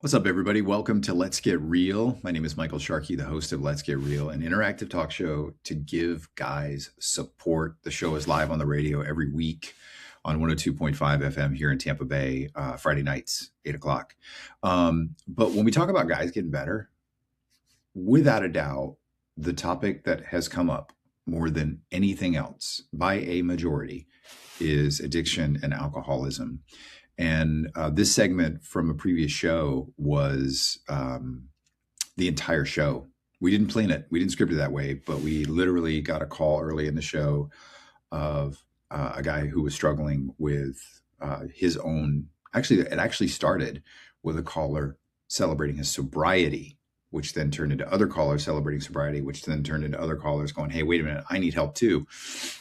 What's up, everybody? Welcome to Let's Get Real. My name is Michael Sharkey, the host of Let's Get Real, an interactive talk show to give guys support. The show is live on the radio every week on 102.5 FM here in Tampa Bay, Friday nights, 8 o'clock. But when we talk about guys getting better, without a doubt, the topic that has come up more than anything else by a majority is addiction and alcoholism. And this segment from a previous show was the entire show. We didn't plan it. We didn't script it that way, but we literally got a call early in the show of a guy who was struggling with his own. Actually, it actually started with a caller celebrating his sobriety, which then turned into other callers celebrating sobriety, which then turned into other callers going, hey, wait a minute, I need help too.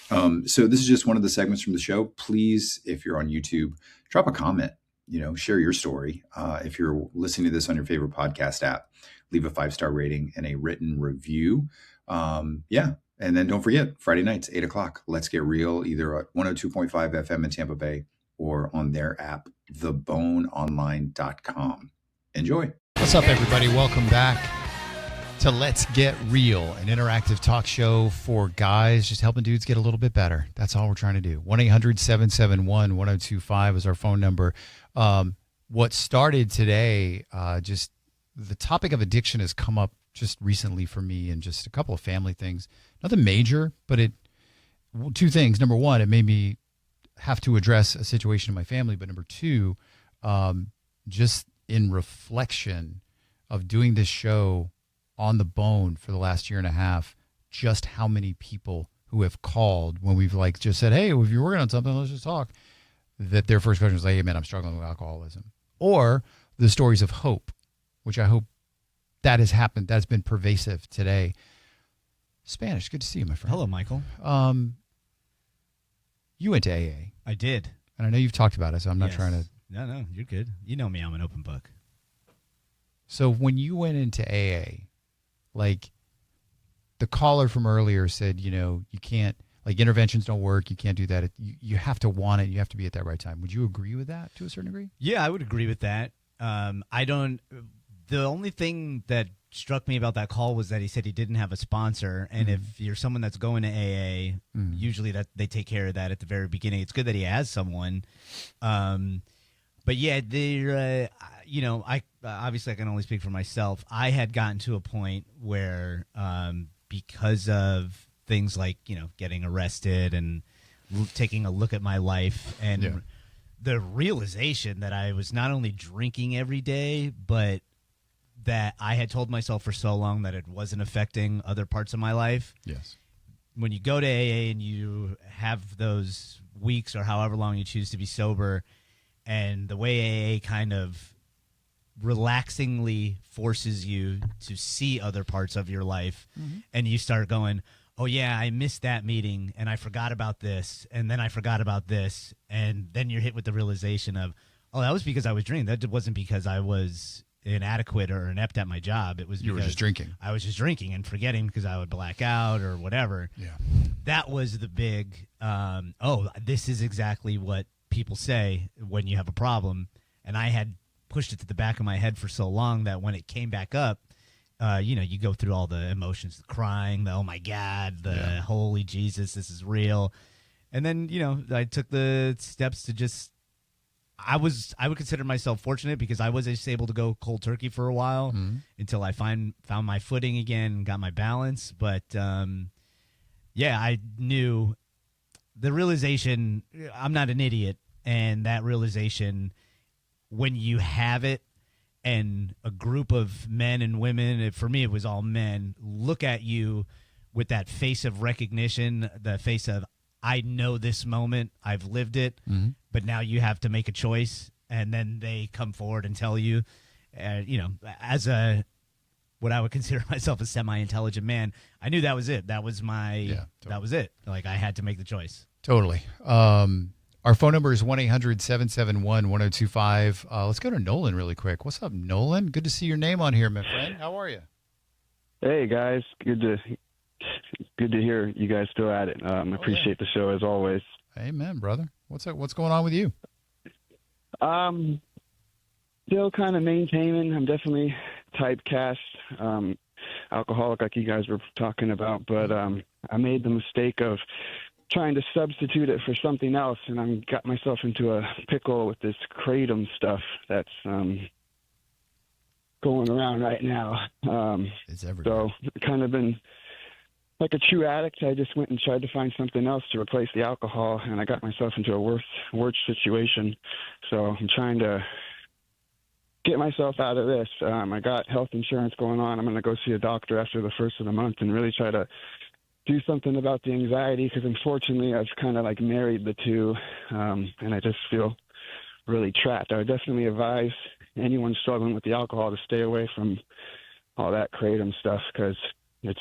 So this is just one of the segments from the show. Please, if you're on YouTube, drop a comment, share your story. If you're listening to this on your favorite podcast app, leave a 5-star rating and a written review. And then don't forget, Friday nights, 8 o'clock, Let's Get Real, either at 102.5 FM in Tampa Bay or on their app, theboneonline.com. Enjoy. What's up, everybody? Welcome back to Let's Get Real, an interactive talk show for guys, just helping dudes get a little bit better. That's all we're trying to do. 1-800-771-1025 is our phone number. What started today, just the topic of addiction has come up just recently for me and just a couple of family things. Nothing major, but two things. Number one, it made me have to address a situation in my family. But number two, just in reflection of doing this show on the bone for the last year and a half, just how many people who have called when we've just said, hey, if you're working on something, let's just talk, that their first question was like, hey, man, I'm struggling with alcoholism. Or the stories of hope, which I hope that has happened. That's been pervasive today. Spanish, good to see you, my friend. Hello, Michael. You went to AA. I did. And I know you've talked about it, so I'm not trying to. No, you're good. You know me, I'm an open book. So when you went into AA, the caller from earlier said, you can't, interventions don't work. You can't do that. You have to want it. You have to be at that right time. Would you agree with that to a certain degree? Yeah, I would agree with that. The only thing that struck me about that call was that he said he didn't have a sponsor. And if you're someone that's going to AA, usually that they take care of that at the very beginning. It's good that he has someone. But yeah, I obviously I can only speak for myself. I had gotten to a point where because of things like, getting arrested and taking a look at my life and the realization that I was not only drinking every day, but that I had told myself for so long that it wasn't affecting other parts of my life. Yes. When you go to AA and you have those weeks or however long you choose to be sober, and the way AA kind of relaxingly forces you to see other parts of your life, and you start going, oh, yeah, I missed that meeting, and I forgot about this, and then I forgot about this, and then you're hit with the realization of, oh, that was because I was drinking. That wasn't because I was inadequate or inept at my job. It was you were just drinking. I was just drinking and forgetting because I would black out or whatever. Yeah. That was the big, this is exactly what people say when you have a problem. And I had pushed it to the back of my head for so long that when it came back up, you go through all the emotions, the crying, the oh my God, the holy Jesus, this is real. And then, I took the steps to just, I would consider myself fortunate because I was just able to go cold turkey for a while until I found my footing again and got my balance. But I knew the realization, I'm not an idiot. And that realization, when you have it and a group of men and women, for me it was all men, look at you with that face of recognition, the face of, I know this moment, I've lived it, but now you have to make a choice. And then they come forward and tell you, as what I would consider myself a semi-intelligent man, I knew that was it. That was that was it. I had to make the choice. Totally. Our phone number is 1-800-771-1025. Let's go to Nolan really quick. What's up, Nolan? Good to see your name on here, my friend. How are you? Hey, guys. Good to hear you guys still at it. Appreciate the show as always. Amen, brother. What's up? What's going on with you? Still kind of maintaining. I'm definitely typecast, alcoholic, like you guys were talking about, but I made the mistake of trying to substitute it for something else, and I got myself into a pickle with this kratom stuff that's going around right now. It's everywhere. So kind of been like a true addict. I just went and tried to find something else to replace the alcohol, and I got myself into a worse situation. So I'm trying to get myself out of this. I got health insurance going on. I'm going to go see a doctor after the first of the month and really try to do something about the anxiety, because unfortunately I've kind of like married the two, and I just feel really trapped. I would definitely advise anyone struggling with the alcohol to stay away from all that kratom stuff, because it's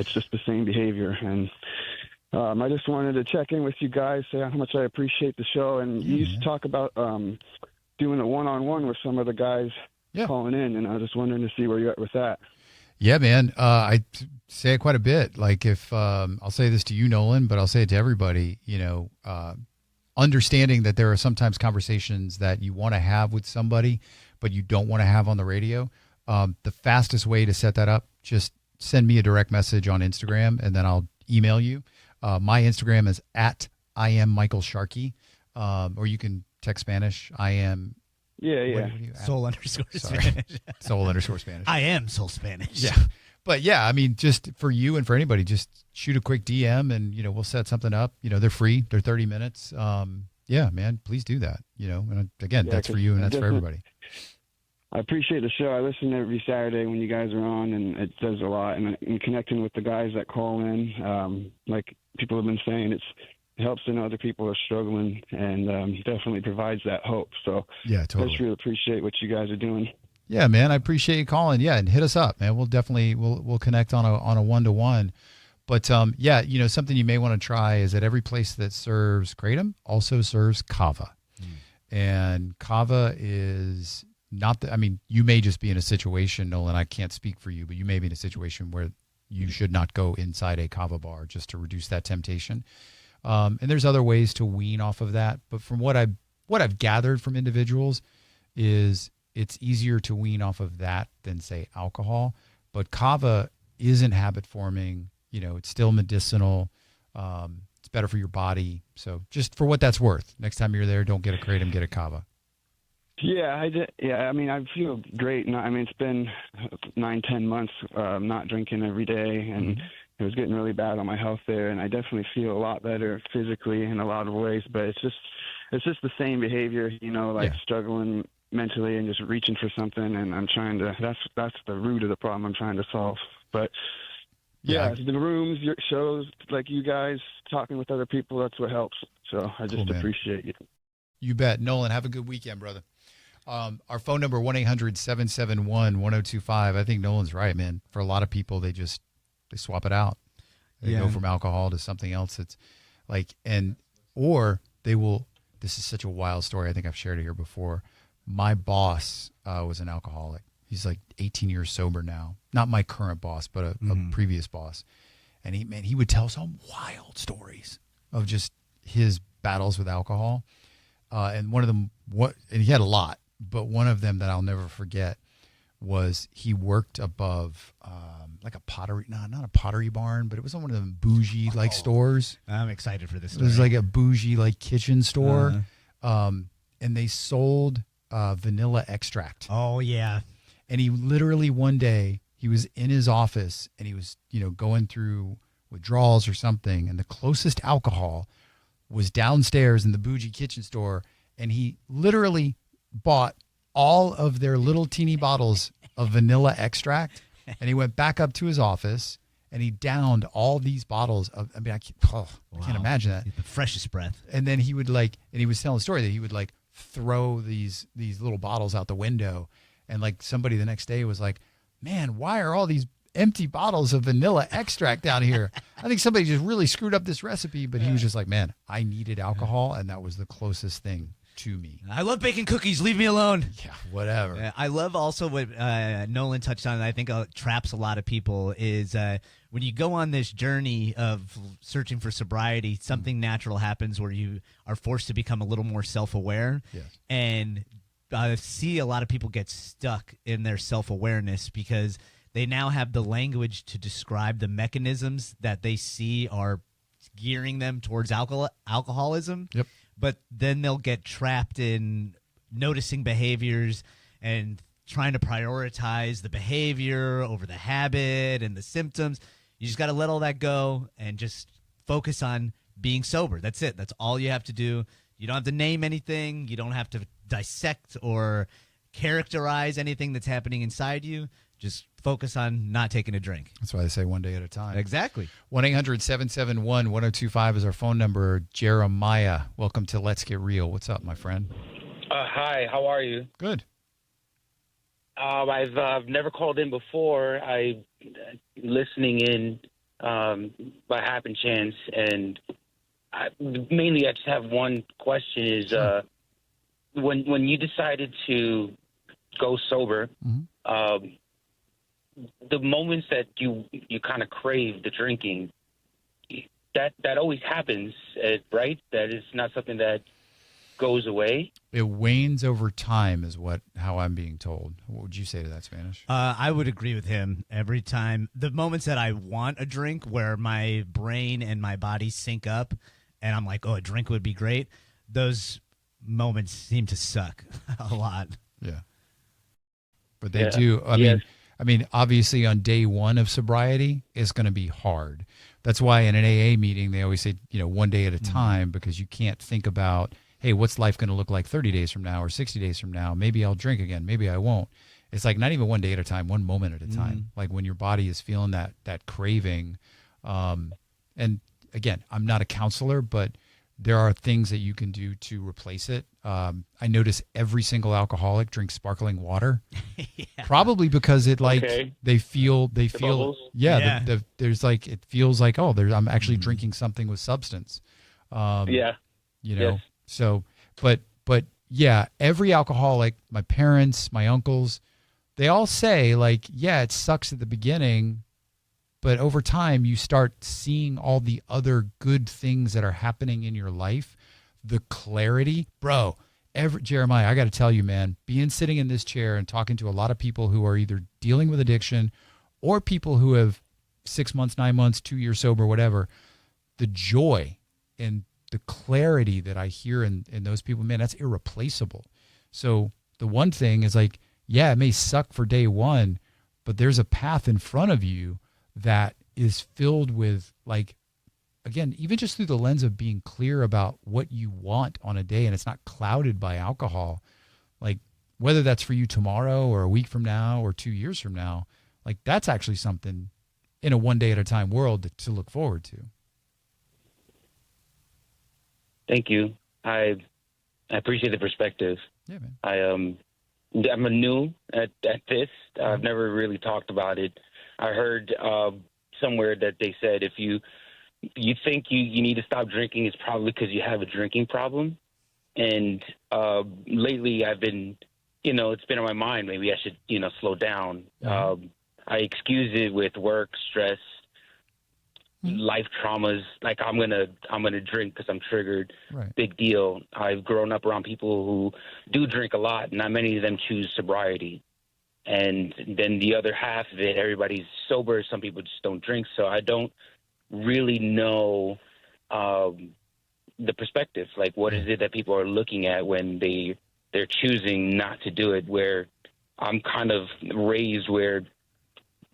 just the same behavior. And I just wanted to check in with you guys, say how much I appreciate the show. And you used to talk about doing a one-on-one with some of the guys calling in, and I was just wondering to see where you're at with that. Yeah, man. I say it quite a bit. Like if I'll say this to you, Nolan, but I'll say it to everybody, understanding that there are sometimes conversations that you want to have with somebody, but you don't want to have on the radio. The fastest way to set that up, just send me a direct message on Instagram, and then I'll email you. My Instagram is @IamMichaelSharkey, or you can text Spanish. I am. Yeah. Soul_Spanish. Soul_Spanish. I am Soul Spanish. Yeah. But yeah, I mean, just for you and for anybody, just shoot a quick DM and, we'll set something up. They're free. They're 30 minutes. Yeah, man, please do that. And again, that's for you and that's for everybody. I appreciate the show. I listen every Saturday when you guys are on, and it does a lot. And connecting with the guys that call in, like people have been saying, it helps to know other people are struggling, and definitely provides that hope. So yeah, totally. I just really appreciate what you guys are doing. Yeah, man, I appreciate you calling. Yeah, and hit us up, man. We'll definitely we'll connect on a one-to-one. But yeah, something you may want to try is that every place that serves kratom also serves kava, and kava is not the. I mean, you may just be in a situation, Nolan. I can't speak for you, but you may be in a situation where you should not go inside a kava bar just to reduce that temptation. And there's other ways to wean off of that. But from what I've gathered from individuals is it's easier to wean off of that than, say, alcohol. But kava isn't habit forming. It's still medicinal. It's better for your body. So just for what that's worth, next time you're there, don't get a kratom, get a kava. Yeah, I did. Yeah, I mean, I feel great. It's been 9-10 months not drinking every day, and it was getting really bad on my health there, and I definitely feel a lot better physically in a lot of ways, but it's just the same behavior, struggling mentally and just reaching for something, and I'm trying to, that's the root of the problem I'm trying to solve. But yeah, the rooms, your shows, like you guys talking with other people, that's what helps. So I just appreciate you. You bet. Nolan, have a good weekend, brother. Our phone number, 1-800-771-1025. I think Nolan's right, man. For a lot of people, they swap it out. They go from alcohol to something else. It's like, or they will, this is such a wild story. I think I've shared it here before. My boss was an alcoholic. He's like 18 years sober now. Not my current boss, but a previous boss. And he would tell some wild stories of just his battles with alcohol. And one of them, and he had a lot, but one of them that I'll never forget was he worked above like a pottery, not a pottery barn, but it was one of them bougie stores. I'm excited for this story. It was like a bougie kitchen store. And they sold vanilla extract. Oh yeah. And he literally one day he was in his office and he was, going through withdrawals or something. And the closest alcohol was downstairs in the bougie kitchen store. And he literally bought all of their little teeny bottles of vanilla extract. And he went back up to his office and he downed all these bottles of, I can't imagine that. The freshest breath. And then he would and he was telling the story that he would throw these little bottles out the window. And somebody the next day was like, man, why are all these empty bottles of vanilla extract down here? I think somebody just really screwed up this recipe. But he was just like, man, I needed alcohol. And that was the closest thing to me. I love baking cookies. Leave me alone. Yeah, whatever. I love also what Nolan touched on, and I think traps a lot of people, is when you go on this journey of searching for sobriety, something natural happens where you are forced to become a little more self-aware. Yes. And see a lot of people get stuck in their self-awareness because they now have the language to describe the mechanisms that they see are gearing them towards alcoholism. Yep. But then they'll get trapped in noticing behaviors and trying to prioritize the behavior over the habit and the symptoms. You just got to let all that go and just focus on being sober. That's it. That's all you have to do. You don't have to name anything. You don't have to dissect or characterize anything that's happening inside you. Just focus on not taking a drink. That's why they say one day at a time. Exactly. 1-800-771-1025 is our phone number. Jeremiah, welcome to Let's Get Real. What's up, my friend? Hi, how are you? Good. I've never called in before. I listening in by happen chance, and mainly I just have one question: is when you decided to go sober, the moments that you kind of crave the drinking, that always happens, right? That is not something that goes away. It wanes over time is how I'm being told. What would you say to that, Spanish? I would agree with him. Every time, the moments that I want a drink where my brain and my body sync up and I'm like, oh, a drink would be great, those moments seem to suck a lot. Yeah. But they do. I mean, obviously on day one of sobriety, it's going to be hard. That's why in an AA meeting, they always say, one day at a time, because you can't think about, hey, what's life going to look like 30 days from now or 60 days from now? Maybe I'll drink again. Maybe I won't. It's like not even one day at a time, one moment at a time. Like when your body is feeling that craving. And again, I'm not a counselor, but there are things that you can do to replace it. I notice every single alcoholic drinks sparkling water, probably because it they feel bubbles. There's like, it feels like, I'm actually drinking something with substance. Yes. So, but yeah, every alcoholic, my parents, my uncles, they all say it sucks at the beginning, but over time you start seeing all the other good things that are happening in your life. The clarity, bro. Jeremiah, I got to tell you, man, sitting in this chair and talking to a lot of people who are either dealing with addiction or people who have 6 months, 9 months, 2 years sober, whatever, the joy and the clarity that I hear in those people, man, that's irreplaceable. So the one thing is it may suck for day one, but there's a path in front of you that is filled with again, even just through the lens of being clear about what you want on a day, and it's not clouded by alcohol, whether that's for you tomorrow or a week from now or 2 years from now, that's actually something in a one day at a time world to look forward to. Thank you. I appreciate the perspective. Yeah, man. I'm a new at this. I've never really talked about it. I heard somewhere that they said if you think you need to stop drinking, it's probably because you have a drinking problem. And lately I've been, it's been on my mind. Maybe I should, slow down. I excuse it with work, stress, life traumas. I'm gonna drink because I'm triggered. Right. Big deal. I've grown up around people who do drink a lot. Not many of them choose sobriety. And then the other half of it, everybody's sober. Some people just don't drink. So I don't really know the perspective. What is it that people are looking at when they're choosing not to do it? Where I'm kind of raised where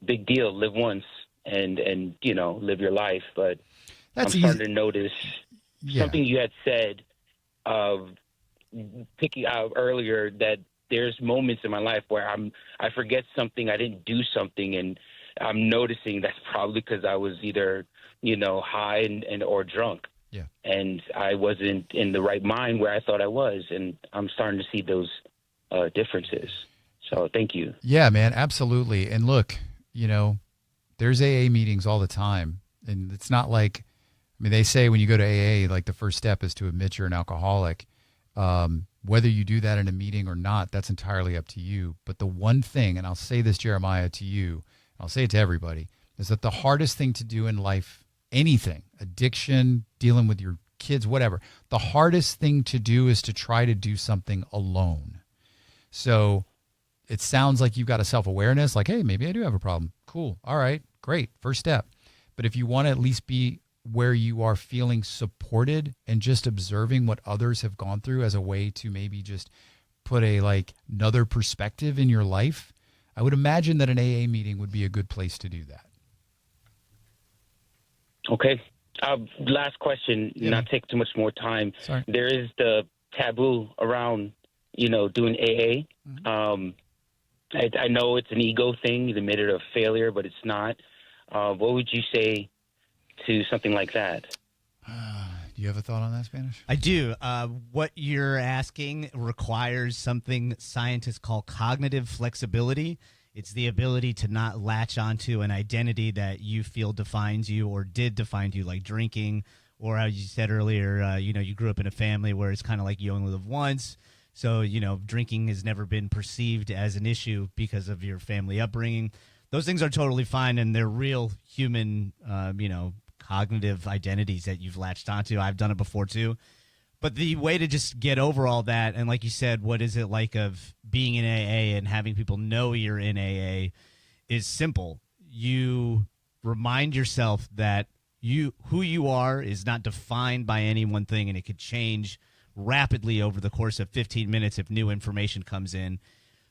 big deal, live once and live your life. But That's I'm starting to notice something you had said picking out earlier, that there's moments in my life where I forget something, I didn't do something, and I'm noticing that's probably because I was either high and or drunk. Yeah. And I wasn't in the right mind where I thought I was, and I'm starting to see those differences. So thank you. Yeah, man, absolutely. And look, there's AA meetings all the time, and it's not they say when you go to AA, the first step is to admit you're an alcoholic. Whether you do that in a meeting or not, that's entirely up to you. But the one thing, and I'll say this, Jeremiah, to you, I'll say it to everybody, is that the hardest thing to do in life, anything, addiction, dealing with your kids, whatever, the hardest thing to do is to try to do something alone. So it sounds like you've got a self-awareness, like, hey, maybe I do have a problem. Cool. All right, great. First step. But if you want to at least be where you are feeling supported and just observing what others have gone through as a way to maybe just put another perspective in your life, I would imagine that an AA meeting would be a good place to do that. Okay. Last question, not take too much more time. Sorry. There is the taboo around, doing AA. Mm-hmm. I know it's an ego thing. You admitted a failure, but it's not. What would you say to something like that? Do you have a thought on that, Spanish? I do. What you're asking requires something scientists call cognitive flexibility. It's the ability to not latch onto an identity that you feel defines you or did define you, like drinking, or as you said earlier, you grew up in a family where it's kind of like you only live once. So, drinking has never been perceived as an issue because of your family upbringing. Those things are totally fine, and they're real human, cognitive identities that you've latched onto. I've done it before, too. But the way to just get over all that, and like you said, what is it like of being in AA and having people know you're in AA is simple. You remind yourself that who you are is not defined by any one thing, and it could change rapidly over the course of 15 minutes if new information comes in.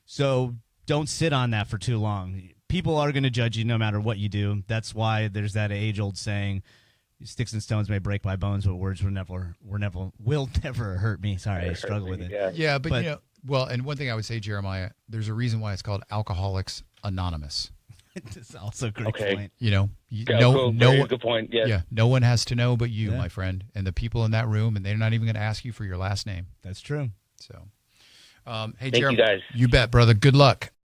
So don't sit on that for too long. People are going to judge you no matter what you do. That's why there's that age-old saying, sticks and stones may break my bones, but words will never hurt me. Sorry, I struggle with it. Yeah, but and one thing I would say, Jeremiah, there's a reason why it's called Alcoholics Anonymous. It's also a great point. Good point. Yes. Yeah, no one has to know but you, my friend, and the people in that room, and they're not even going to ask you for your last name. That's true. So, hey, Thank you guys. You bet, brother. Good luck.